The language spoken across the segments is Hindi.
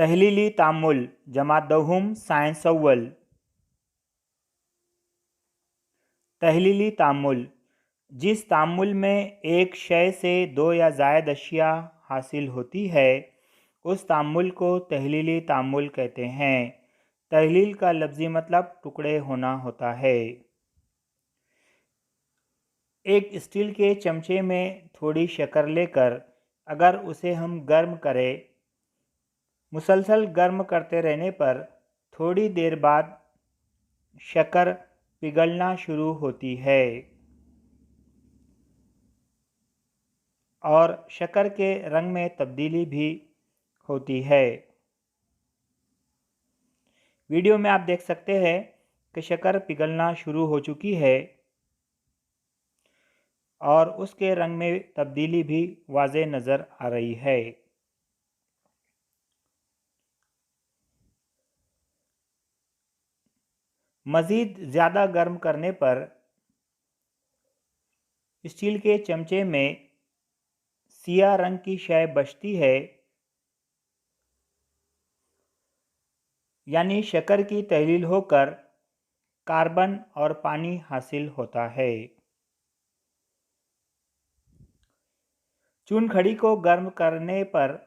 तहलीली तामुल जमात दहुम साइंस अव्वल। तहलीली तामुल जिस तामुल में एक शय से दो या ज़ायद अशिया हासिल होती है उस तामुल को तहलीली तामुल कहते हैं। तहलील का लफ्ज़ी मतलब टुकड़े होना होता है। एक स्टील के चमचे में थोड़ी शक्कर लेकर अगर उसे हम गर्म करें, मुसलसल गर्म करते रहने पर थोड़ी देर बाद शक्कर पिघलना शुरू होती है और शक्कर के रंग में तब्दीली भी होती है। वीडियो में आप देख सकते हैं कि शक्कर पिघलना शुरू हो चुकी है और उसके रंग में तब्दीली भी वाज़ेह नज़र आ रही है। मज़ीद ज़्यादा गर्म करने पर स्टील के चमचे में सियाह रंग की शय बचती है, यानी शक्कर की तहलील होकर कार्बन और पानी हासिल होता है। चूनखड़ी को गर्म करने पर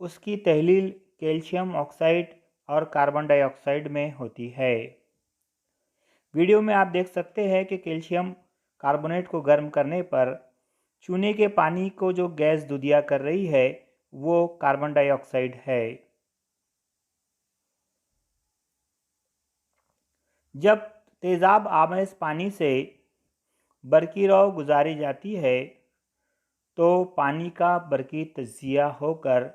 उसकी तहलील कैल्शियम ऑक्साइड और कार्बन डाइऑक्साइड में होती है। वीडियो में आप देख सकते हैं कि कैल्शियम कार्बोनेट को गर्म करने पर चूने के पानी को जो गैस दुधिया कर रही है वो कार्बन डाइऑक्साइड है। जब तेज़ाब आमेज पानी से बरकी रौ गुजारी जाती है तो पानी का बरकी तज्जिया होकर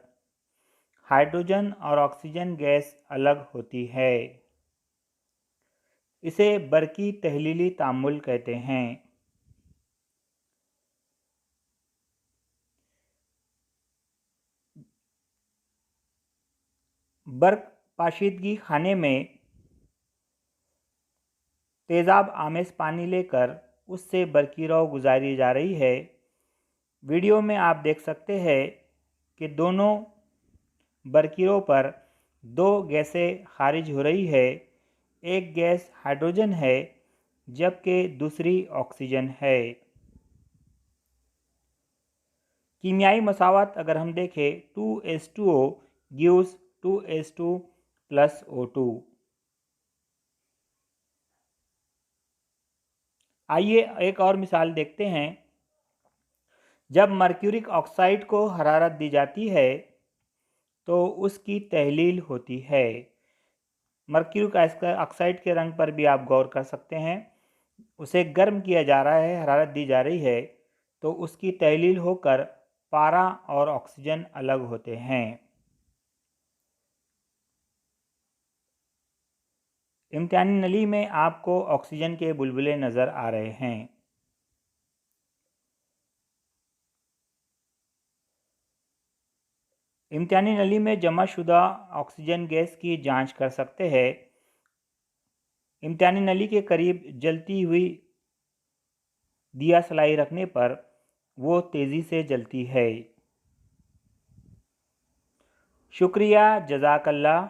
हाइड्रोजन और ऑक्सीजन गैस अलग होती है। इसे बरकी तहलीली तामुल कहते हैं। बर्क पाशीदगी खाने में तेज़ाब आमेज पानी लेकर उससे बरकी रौ गुजारी जा रही है। वीडियो में आप देख सकते हैं कि दोनों बरकीरों पर दो गैसें खारिज हो रही है। एक गैस हाइड्रोजन है जबकि दूसरी ऑक्सीजन है। कीमियाई मसावत अगर हम देखें 2H2O gives 2H2 plus O2। आइए एक और मिसाल देखते हैं। जब मर्क्यूरिक ऑक्साइड को हरारत दी जाती है तो उसकी तहलील होती है। मर्क्यूरिक ऑक्साइड के रंग पर भी आप गौर कर सकते हैं। उसे गर्म किया जा रहा है, हरारत दी जा रही है तो उसकी तहलील होकर पारा और ऑक्सीजन अलग होते हैं। इम्तिहानी नली में आपको ऑक्सीजन के बुलबुले नज़र आ रहे हैं। इम्तिहानी नली में जमाशुदा ऑक्सीजन गैस की जांच कर सकते हैं। इम्तिहानी नली के करीब जलती हुई दिया सलाई रखने पर वो तेज़ी से जलती है। शुक्रिया, जज़ाकल्लाह।